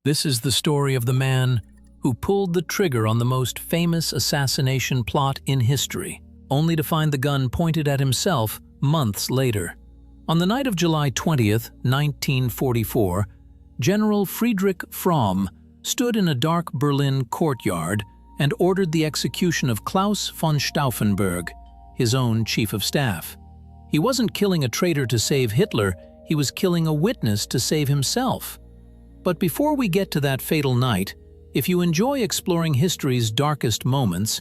This is the story of the man who pulled the trigger on the most famous assassination plot in history, only to find the gun pointed at himself months later. On the night of July 20th, 1944, General Friedrich Fromm stood in a dark Berlin courtyard and ordered the execution of Claus von Stauffenberg, his own chief of staff. He wasn't killing a traitor to save Hitler, he was killing a witness to save himself. But before we get to that fatal night, if you enjoy exploring history's darkest moments,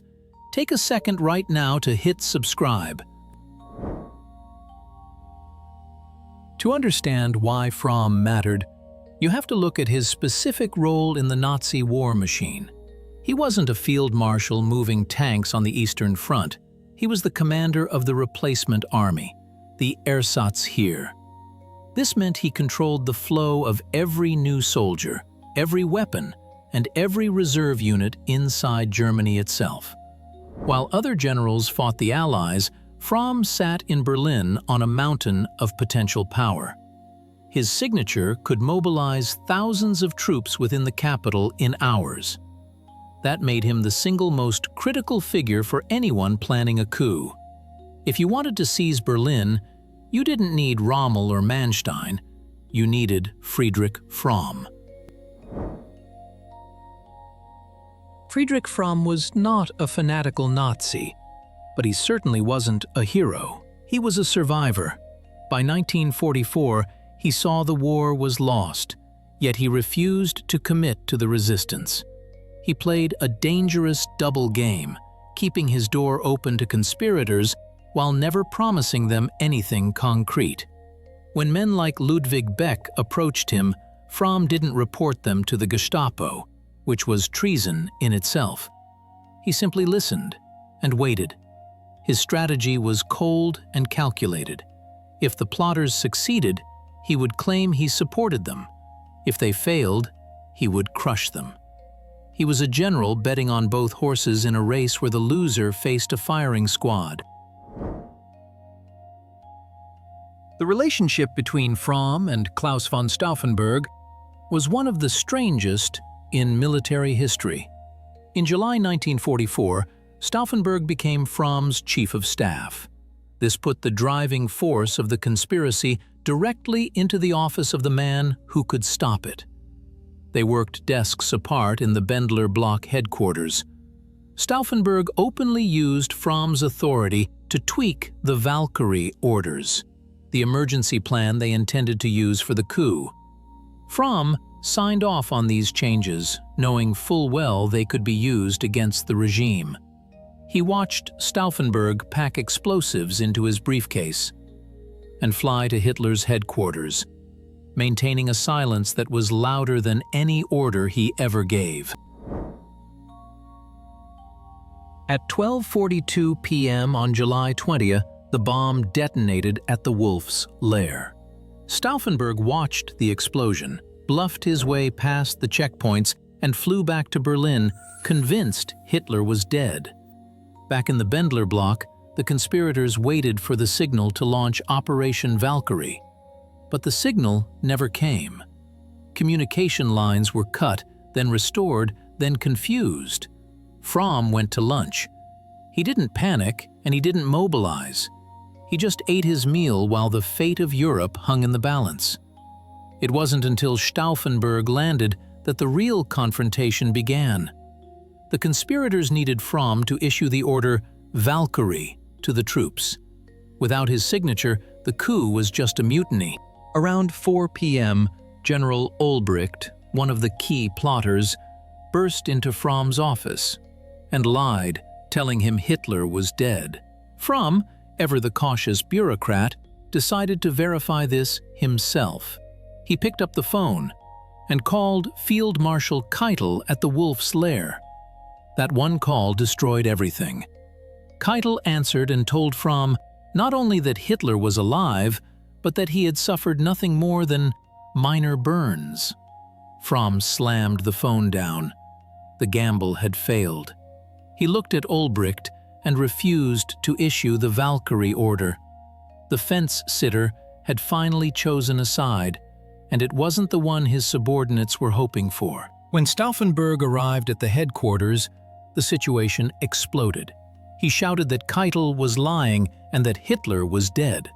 take a second right now to hit subscribe. To understand why Fromm mattered, you have to look at his specific role in the Nazi war machine. He wasn't a field marshal moving tanks on the Eastern Front. He was the commander of the replacement army, the Ersatzheer. This meant he controlled the flow of every new soldier, every weapon, and every reserve unit inside Germany itself. While other generals fought the Allies, Fromm sat in Berlin on a mountain of potential power. His signature could mobilize thousands of troops within the capital in hours. That made him the single most critical figure for anyone planning a coup. If you wanted to seize Berlin, you didn't need Rommel or Manstein, you needed Friedrich Fromm. Friedrich Fromm was not a fanatical Nazi, but he certainly wasn't a hero. He was a survivor. By 1944, he saw the war was lost, yet he refused to commit to the resistance. He played a dangerous double game, keeping his door open to conspirators while never promising them anything concrete. When men like Ludwig Beck approached him, Fromm didn't report them to the Gestapo, which was treason in itself. He simply listened and waited. His strategy was cold and calculated. If the plotters succeeded, he would claim he supported them. If they failed, he would crush them. He was a general betting on both horses in a race where the loser faced a firing squad. The relationship between Fromm and Claus von Stauffenberg was one of the strangest in military history. In July 1944, Stauffenberg became Fromm's chief of staff. This put the driving force of the conspiracy directly into the office of the man who could stop it. They worked desks apart in the Bendler Block headquarters. Stauffenberg openly used Fromm's authority to tweak the Valkyrie orders, the emergency plan they intended to use for the coup. Fromm signed off on these changes, knowing full well they could be used against the regime. He watched Stauffenberg pack explosives into his briefcase and fly to Hitler's headquarters, maintaining a silence that was louder than any order he ever gave. At 12:42 p.m. on July 20th, the bomb detonated at the Wolf's lair. Stauffenberg watched the explosion, bluffed his way past the checkpoints, and flew back to Berlin, convinced Hitler was dead. Back in the Bendler Block, the conspirators waited for the signal to launch Operation Valkyrie. But the signal never came. Communication lines were cut, then restored, then confused. Fromm went to lunch. He didn't panic, and he didn't mobilize. He just ate his meal while the fate of Europe hung in the balance. It wasn't until Stauffenberg landed that the real confrontation began. The conspirators needed Fromm to issue the order Valkyrie to the troops. Without his signature, the coup was just a mutiny. Around 4 p.m., General Olbricht, one of the key plotters, burst into Fromm's office and lied, telling him Hitler was dead. Fromm, ever the cautious bureaucrat, decided to verify this himself. He picked up the phone and called Field Marshal Keitel at the Wolf's lair. That one call destroyed everything. Keitel answered and told Fromm not only that Hitler was alive, but that he had suffered nothing more than minor burns. Fromm slammed the phone down. The gamble had failed. He looked at Olbricht and refused to issue the Valkyrie order. The fence-sitter had finally chosen a side, and it wasn't the one his subordinates were hoping for. When Stauffenberg arrived at the headquarters, the situation exploded. He shouted that Keitel was lying and that Hitler was dead.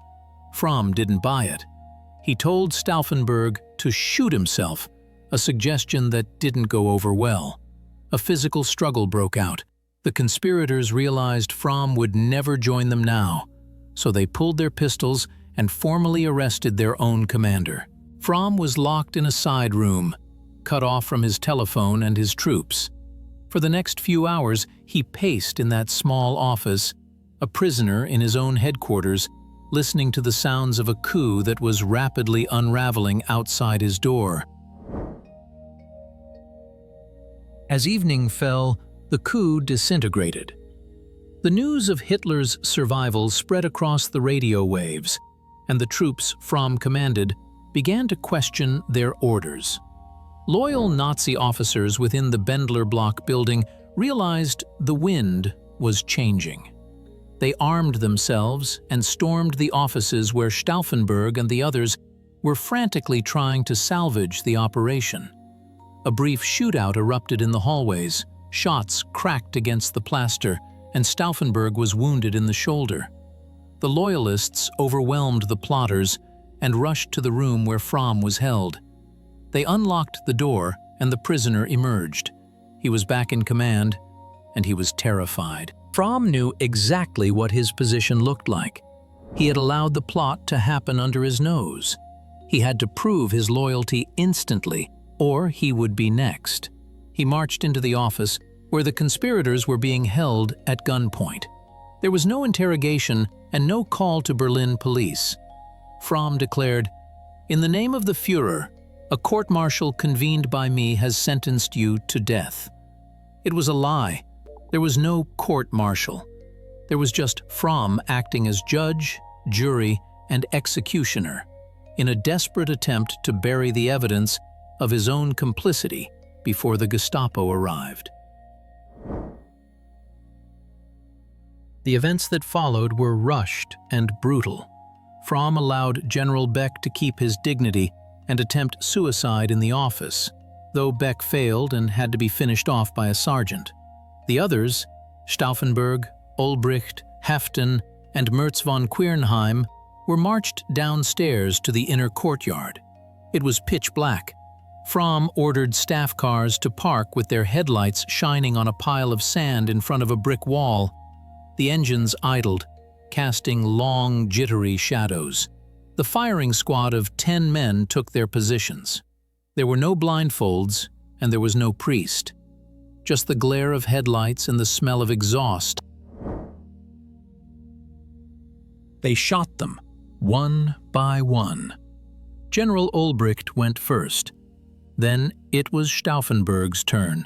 Fromm didn't buy it. He told Stauffenberg to shoot himself, a suggestion that didn't go over well. A physical struggle broke out. The conspirators realized Fromm would never join them now, so they pulled their pistols and formally arrested their own commander. Fromm was locked in a side room, cut off from his telephone and his troops. For the next few hours, he paced in that small office, a prisoner in his own headquarters, listening to the sounds of a coup that was rapidly unraveling outside his door. As evening fell, the coup disintegrated. The news of Hitler's survival spread across the radio waves, and the troops Fromm commanded began to question their orders. Loyal Nazi officers within the Bendler Block building realized the wind was changing. They armed themselves and stormed the offices where Stauffenberg and the others were frantically trying to salvage the operation. A brief shootout erupted in the hallways, shots cracked against the plaster, and Stauffenberg was wounded in the shoulder. The Loyalists overwhelmed the plotters and rushed to the room where Fromm was held. They unlocked the door, and the prisoner emerged. He was back in command, and he was terrified. Fromm knew exactly what his position looked like. He had allowed the plot to happen under his nose. He had to prove his loyalty instantly, or he would be next. He marched into the office, where the conspirators were being held at gunpoint. There was no interrogation and no call to Berlin police. Fromm declared, "In the name of the Führer, a court-martial convened by me has sentenced you to death." It was a lie. There was no court-martial. There was just Fromm acting as judge, jury, and executioner in a desperate attempt to bury the evidence of his own complicity before the Gestapo arrived. The events that followed were rushed and brutal. Fromm allowed General Beck to keep his dignity and attempt suicide in the office, though Beck failed and had to be finished off by a sergeant. The others, Stauffenberg, Ulbricht, Heften, and Merz von Quirnheim, were marched downstairs to the inner courtyard. It was pitch black. Fromm ordered staff cars to park with their headlights shining on a pile of sand in front of a brick wall. The engines idled, casting long, jittery shadows. The firing squad of 10 men took their positions. There were no blindfolds, and there was no priest. Just the glare of headlights and the smell of exhaust. They shot them, one by one. General Ulbricht went first. Then it was Stauffenberg's turn.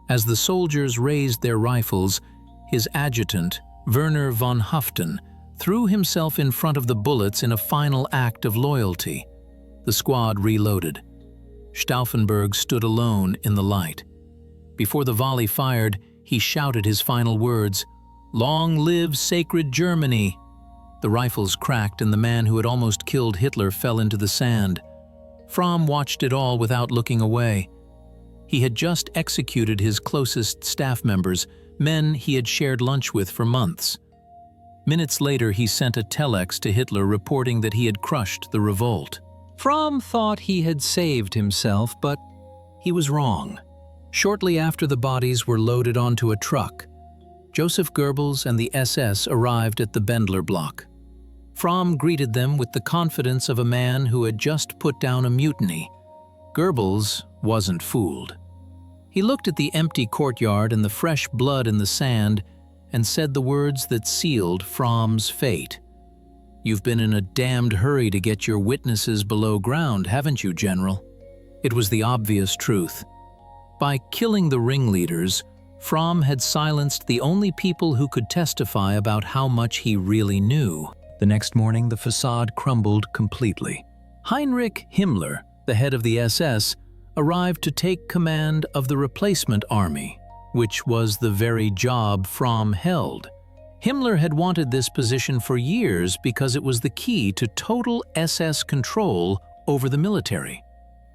As the soldiers raised their rifles, his adjutant, Werner von Haften, threw himself in front of the bullets in a final act of loyalty. The squad reloaded. Stauffenberg stood alone in the light. Before the volley fired, he shouted his final words, "Long live sacred Germany!" The rifles cracked and the man who had almost killed Hitler fell into the sand. Fromm watched it all without looking away. He had just executed his closest staff members, men he had shared lunch with for months. Minutes later, he sent a telex to Hitler reporting that he had crushed the revolt. Fromm thought he had saved himself, but he was wrong. Shortly after the bodies were loaded onto a truck, Joseph Goebbels and the SS arrived at the Bendler Block. Fromm greeted them with the confidence of a man who had just put down a mutiny. Goebbels wasn't fooled. He looked at the empty courtyard and the fresh blood in the sand and said the words that sealed Fromm's fate. "You've been in a damned hurry to get your witnesses below ground, haven't you, General?" It was the obvious truth. By killing the ringleaders, Fromm had silenced the only people who could testify about how much he really knew. The next morning, the facade crumbled completely. Heinrich Himmler, the head of the SS, arrived to take command of the replacement army, which was the very job Fromm held. Himmler had wanted this position for years because it was the key to total SS control over the military.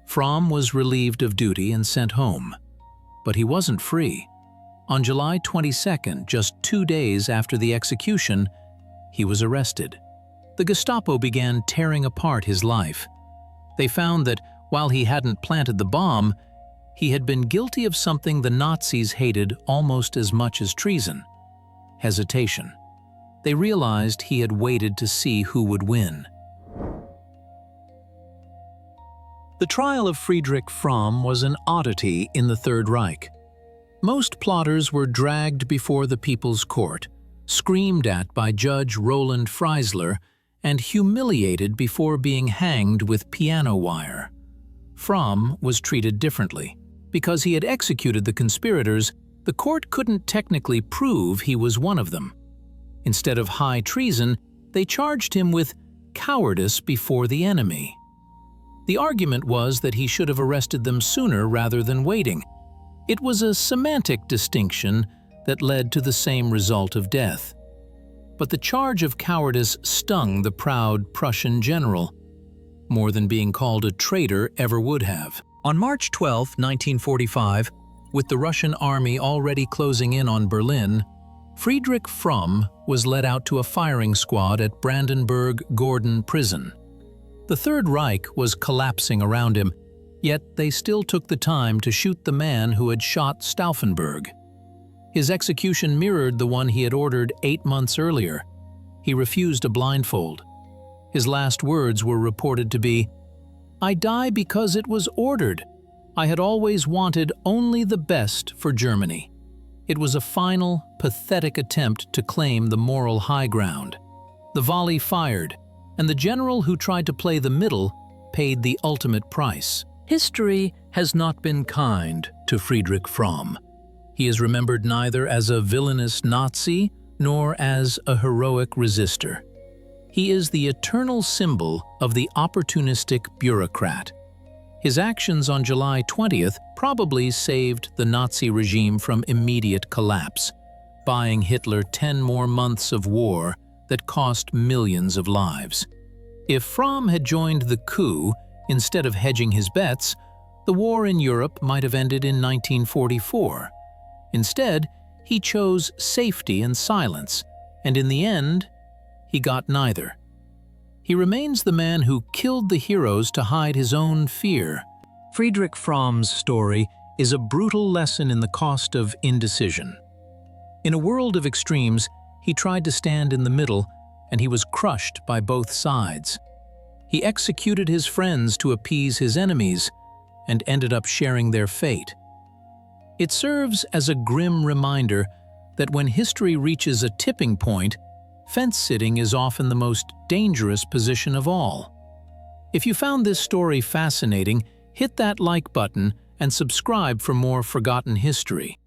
Fromm was relieved of duty and sent home. But he wasn't free. On July 22nd, just 2 days after the execution, he was arrested. The Gestapo began tearing apart his life. They found that while he hadn't planted the bomb, he had been guilty of something the Nazis hated almost as much as treason: hesitation. They realized he had waited to see who would win. The trial of Friedrich Fromm was an oddity in the Third Reich. Most plotters were dragged before the People's Court, screamed at by Judge Roland Freisler, and humiliated before being hanged with piano wire. Fromm was treated differently. Because he had executed the conspirators, the court couldn't technically prove he was one of them. Instead of high treason, they charged him with cowardice before the enemy. The argument was that he should have arrested them sooner rather than waiting. It was a semantic distinction that led to the same result of death. But the charge of cowardice stung the proud Prussian general, more than being called a traitor ever would have. On March 12, 1945, with the Russian army already closing in on Berlin, Friedrich Fromm was led out to a firing squad at Brandenburg-Gordon prison. The Third Reich was collapsing around him, yet they still took the time to shoot the man who had shot Stauffenberg. His execution mirrored the one he had ordered 8 months earlier. He refused a blindfold. His last words were reported to be, "I die because it was ordered. I had always wanted only the best for Germany." It was a final, pathetic attempt to claim the moral high ground. The volley fired, and the general who tried to play the middle paid the ultimate price. History has not been kind to Friedrich Fromm. He is remembered neither as a villainous Nazi nor as a heroic resistor. He is the eternal symbol of the opportunistic bureaucrat. His actions on July 20th probably saved the Nazi regime from immediate collapse, buying Hitler 10 more months of war that cost millions of lives. If Fromm had joined the coup instead of hedging his bets, the war in Europe might have ended in 1944. Instead, he chose safety and silence, and in the end, he got neither. He remains the man who killed the heroes to hide his own fear. Friedrich Fromm's story is a brutal lesson in the cost of indecision. In a world of extremes, he tried to stand in the middle, and he was crushed by both sides. He executed his friends to appease his enemies, and ended up sharing their fate. It serves as a grim reminder that when history reaches a tipping point, fence-sitting is often the most dangerous position of all. If you found this story fascinating, hit that like button and subscribe for more forgotten history.